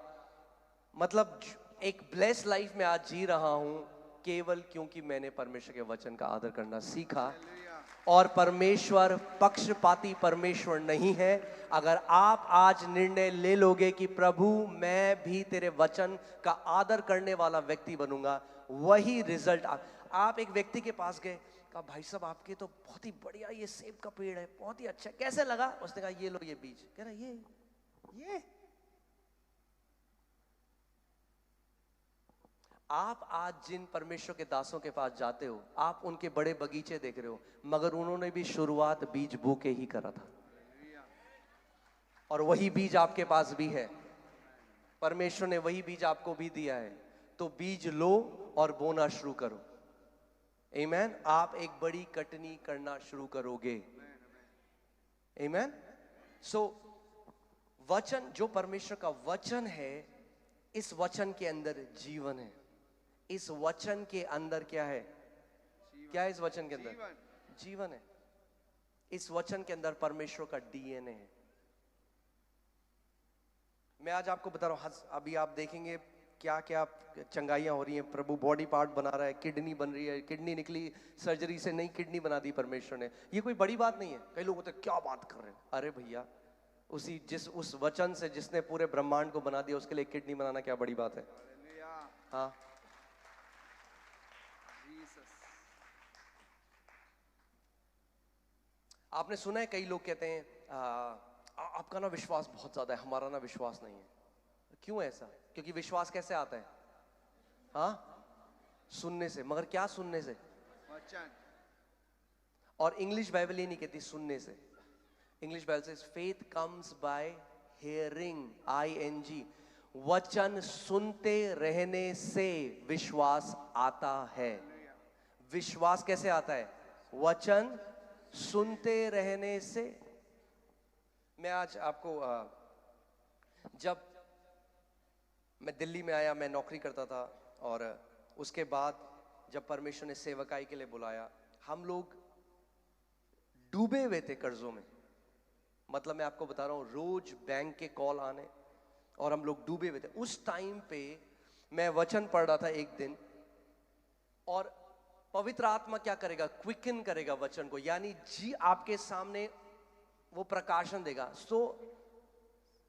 मतलब एक ब्लेस लाइफ में आज जी रहा हूं, केवल क्योंकि मैंने परमेश्वर के वचन का आदर करना सीखा। और परमेश्वर पक्षपाती परमेश्वर नहीं है। अगर आप आज निर्णय ले लोगे कि प्रभु मैं भी तेरे वचन का आदर करने वाला व्यक्ति बनूंगा, वही रिजल्ट। आप एक व्यक्ति के पास गए, कहा भाई साहब आपके तो बहुत ही बढ़िया ये सेब का पेड़ है, बहुत ही अच्छा, कैसे लगा? उसने कहा ये लो ये बीज। कह रहा ये आप आज जिन परमेश्वर के दासों के पास जाते हो, आप उनके बड़े बगीचे देख रहे हो, मगर उन्होंने भी शुरुआत बीज बो के ही करा था, और वही बीज आपके पास भी है। परमेश्वर ने वही बीज आपको भी दिया है, तो बीज लो और बोना शुरू करो। आमीन। आप एक बड़ी कटनी करना शुरू करोगे। आमीन। सो वचन, जो परमेश्वर का वचन है, इस वचन के अंदर जीवन है। इस वचन के अंदर क्या है? क्या है इस वचन के अंदर? जीवन है। इस वचन के अंदर परमेश्वर का डीएनए है। मैं आज आपको बता रहा हूं, अभी आप देखेंगे क्या क्या चंगाइयां हो रही हैं। प्रभु बॉडी पार्ट बना रहा है, किडनी बन रही है, किडनी निकली सर्जरी से, नई किडनी बना दी परमेश्वर ने। ये कोई बड़ी बात नहीं है। कई लोग होते क्या बात कर रहे हैं। अरे भैया, उस वचन से जिसने पूरे ब्रह्मांड को बना दिया, उसके लिए किडनी बनाना क्या बड़ी बात है? हाँ, आपने सुना है कई लोग कहते हैं आपका ना विश्वास बहुत ज्यादा है, हमारा ना विश्वास नहीं है। क्यों ऐसा? क्योंकि विश्वास कैसे आता है? हाँ, सुनने से। मगर क्या सुनने से? वचन। और इंग्लिश बाइबल ये नहीं कहती सुनने से। इंग्लिश बाइबल से faith comes by hearing, ING। वचन सुनते रहने से विश्वास आता है। विश्वास कैसे आता है? वचन सुनते रहने से। मैं आज आपको जब मैं दिल्ली में आया, मैं नौकरी करता था, और उसके बाद जब परमेश्वर ने सेवकाई के लिए बुलाया, हम लोग डूबे हुए थे कर्जों में। मतलब मैं आपको बता रहा हूं, रोज बैंक के कॉल आने, और हम लोग डूबे हुए थे। उस टाइम पे मैं वचन पढ़ रहा था एक दिन, और पवित्र आत्मा क्या करेगा? क्विकन करेगा वचन को, यानी जी आपके सामने वो प्रकाशन देगा। सो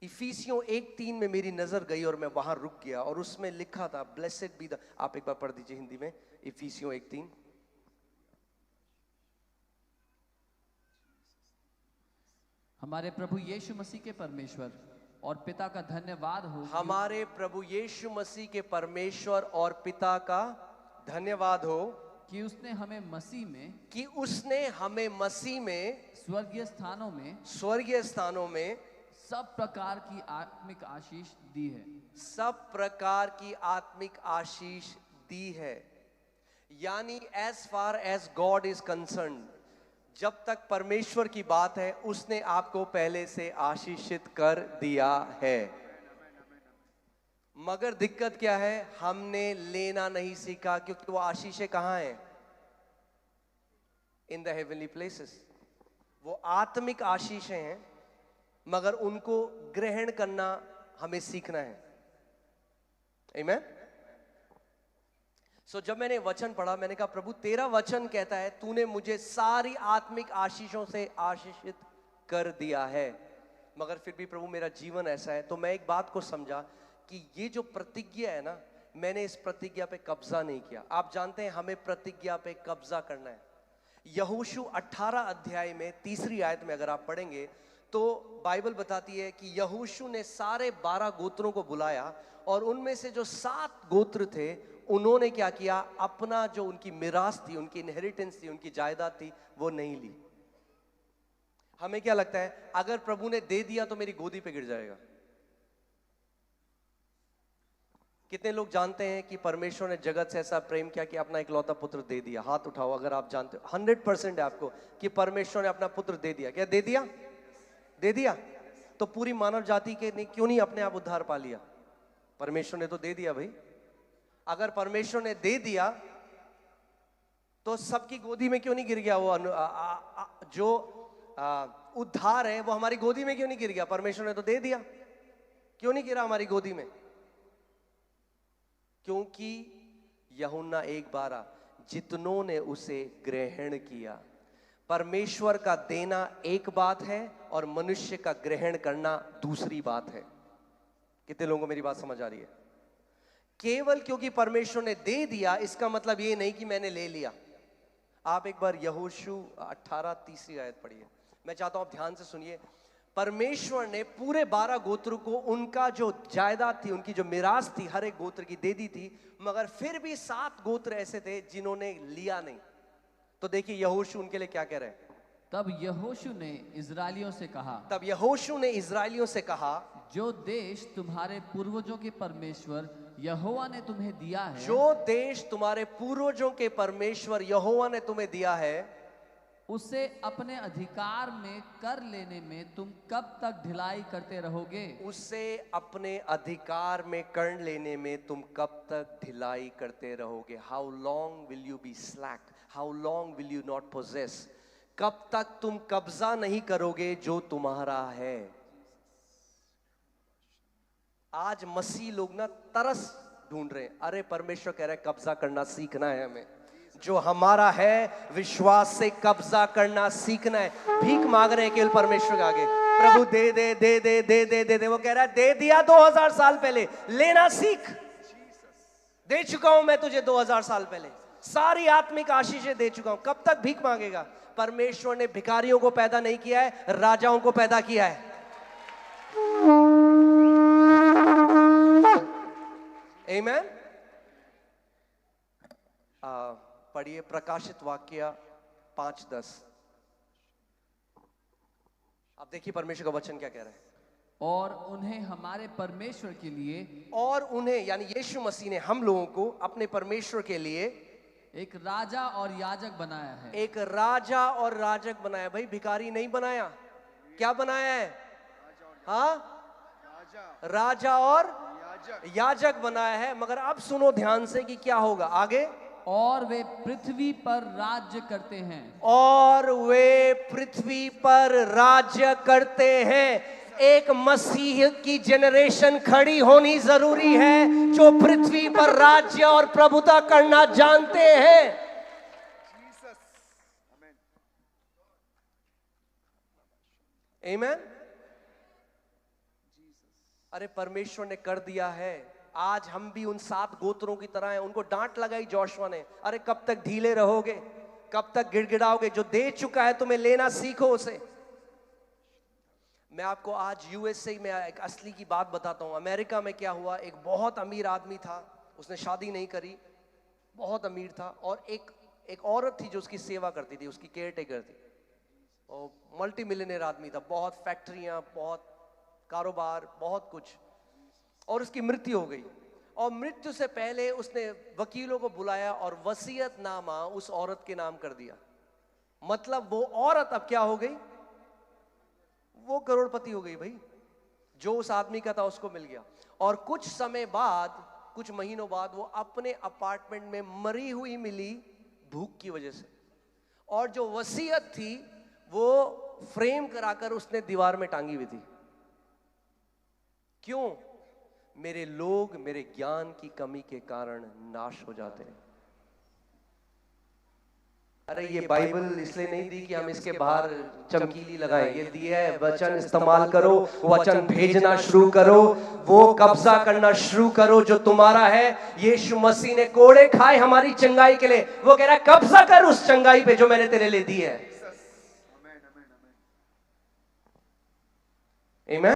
इफिसियों 1:3 में मेरी नजर गई और मैं वहां रुक गया, और उसमें लिखा था ब्लेसेड बी द, आप एक बार पढ़ दीजिए हिंदी में, इफिसियों 1:3। हमारे प्रभु यीशु मसीह के परमेश्वर और पिता का धन्यवाद हो। हमारे प्रभु यीशु मसीह के परमेश्वर और पिता का धन्यवाद हो कि उसने हमें मसीह में स्वर्गीय स्थानों में सब प्रकार की आत्मिक आशीष दी है। सब प्रकार की आत्मिक आशीष दी है। यानी as far as God is concerned, जब तक परमेश्वर की बात है, उसने आपको पहले से आशीषित कर दिया है। मगर दिक्कत क्या है? हमने लेना नहीं सीखा, क्योंकि वो आशीषें कहां हैं? In the heavenly places. वो आत्मिक आशीषें हैं, मगर उनको ग्रहण करना हमें सीखना है। आमीन। सो जब मैंने वचन पढ़ा, मैंने कहा प्रभु तेरा वचन कहता है तूने मुझे सारी आत्मिक आशीषों से आशीषित कर दिया है, मगर फिर भी प्रभु मेरा जीवन ऐसा है। तो मैं एक बात को समझा कि ये जो प्रतिज्ञा है ना, मैंने इस प्रतिज्ञा पे कब्जा नहीं किया। आप जानते हैं हमें प्रतिज्ञा पे कब्जा करना है। यहोशू 18 अध्याय में 3री आयत में अगर आप पढ़ेंगे तो बाइबल बताती है कि यहोशू ने सारे 12 गोत्रों को बुलाया, और उनमें से जो 7 गोत्र थे, उन्होंने क्या किया? अपना जो उनकी मिरास थी, उनकी इनहेरिटेंस थी, उनकी जायदाद थी, वो नहीं ली। हमें क्या लगता है? अगर प्रभु ने दे दिया तो मेरी गोदी पे गिर जाएगा। कितने लोग जानते हैं कि परमेश्वर ने जगत से ऐसा प्रेम किया कि अपना इकलौता पुत्र दे दिया? हाथ उठाओ अगर आप जानते हो। 100% है आपको कि परमेश्वर ने अपना पुत्र दे दिया। क्या दे दिया? दे दिया। तो पूरी मानव जाति के ने क्यों नहीं अपने आप उद्धार पा लिया? परमेश्वर ने तो दे दिया भाई। अगर परमेश्वर ने दे दिया तो सबकी गोदी में क्यों नहीं गिर गया? वो जो उद्धार है वो हमारी गोदी में क्यों नहीं गिर गया? परमेश्वर ने तो दे दिया। क्यों नहीं गिरा हमारी गोदी में? क्योंकि यूहन्ना 1:12, जितनों ने उसे ग्रहण किया। परमेश्वर का देना एक बात है और मनुष्य का ग्रहण करना दूसरी बात है। कितने लोगों को मेरी बात समझ आ रही है? केवल क्योंकि परमेश्वर ने दे दिया इसका मतलब ये नहीं कि मैंने ले लिया। आप एक बार यहोशू 18 3री आयत पढ़िए। मैं चाहता हूं आप ध्यान से सुनिए। परमेश्वर ने पूरे 12 गोत्र को उनका जो जायदाद थी, उनकी जो मिरास थी, हर एक गोत्र की दे दी थी, मगर फिर भी 7 गोत्र ऐसे थे जिन्होंने लिया नहीं। तो देखिए यहोशू उनके लिए क्या कह रहे हैं। तब यहोशू ने इजराइलियों से कहा, जो देश तुम्हारे पूर्वजों के परमेश्वर यहोवा ने तुम्हें दिया है, जो देश तुम्हारे पूर्वजों के परमेश्वर यहोवा ने तुम्हें दिया है, उसे अपने अधिकार में कर लेने में तुम कब तक ढिलाई करते रहोगे? उसे अपने अधिकार में कर लेने में तुम कब तक ढिलाई करते रहोगे? How long will you be slack? How long will you not possess? कब तक तुम कब्जा नहीं करोगे जो तुम्हारा है? आज मसीह लोग ना तरस ढूंढ रहे हैं। अरे परमेश्वर कह रहे हैं कब्जा करना सीखना है हमें। जो हमारा है विश्वास से कब्जा करना सीखना है। भीख मांग रहे हैं केवल परमेश्वर के आगे, प्रभु दे दे दे दे दे दे दे दे। वो कह रहा है दे दिया 2000 साल पहले, लेना सीख। दे चुका हूं मैं तुझे 2000 साल पहले, सारी आत्मिक आशीषें दे चुका हूं। कब तक भीख मांगेगा? परमेश्वर ने भिखारियों को पैदा नहीं किया है, राजाओं को पैदा किया है। आमीन। पढ़िए प्रकाशित वाक्य 5:10। अब देखिए परमेश्वर का वचन क्या कह रहा है। और उन्हें हमारे परमेश्वर के लिए, और उन्हें यानी यीशु मसीह ने हम लोगों को अपने परमेश्वर के लिए एक राजा और याजक बनाया है। एक राजा और राजक बनाया। भाई भिखारी नहीं बनाया, क्या बनाया है? हाँ, राजा और याजक बनाया है। मगर अब सुनो ध्यान से कि क्या होगा आगे। और वे पृथ्वी पर राज्य करते हैं। और वे पृथ्वी पर राज्य करते हैं। एक मसीह की जनरेशन खड़ी होनी जरूरी है जो पृथ्वी पर राज्य और प्रभुता करना जानते हैं। आमीन। अरे परमेश्वर ने कर दिया है। आज हम भी उन 7 गोत्रों की तरह हैं। उनको डांट लगाई जोशुआ ने, अरे कब तक ढीले रहोगे, कब तक गिड़गिड़ाओगे? जो दे चुका है तुम्हें लेना सीखो उसे। मैं आपको आज यूएसए में एक असली की बात बताता हूं। अमेरिका में क्या हुआ, एक बहुत अमीर आदमी था, उसने शादी नहीं करी, बहुत अमीर था, और एक औरत थी जो उसकी सेवा करती थी, उसकी केयर टेकर थी। और मल्टी मिलियनेयर आदमी था, बहुत फैक्ट्रियां, बहुत कारोबार, बहुत कुछ। और उसकी मृत्यु हो गई, और मृत्यु से पहले उसने वकीलों को बुलाया और वसीयतनामा उस औरत के नाम कर दिया। मतलब वो औरत अब क्या हो गई? वो करोड़पति हो गई भाई। जो उस आदमी का था उसको मिल गया। और कुछ समय बाद, कुछ महीनों बाद, वो अपने अपार्टमेंट में मरी हुई मिली भूख की वजह से। और जो वसीयत थी वो फ्रेम कराकर उसने दीवार में टांगी हुई थी। क्यों? मेरे लोग मेरे ज्ञान की कमी के कारण नाश हो जाते हैं। अरे ये बाइबल इसलिए नहीं दी कि हम इसके बाहर चमकीली लगाएं। ये दिया है वचन इस्तेमाल करो, वचन भेजना शुरू करो, वो कब्जा करना शुरू करो जो तुम्हारा है। यीशु मसीह ने कोड़े खाए हमारी चंगाई के लिए। वो कह रहा है कब्जा कर उस चंगाई पे जो मैंने तेरे लिए दी है। आमीन।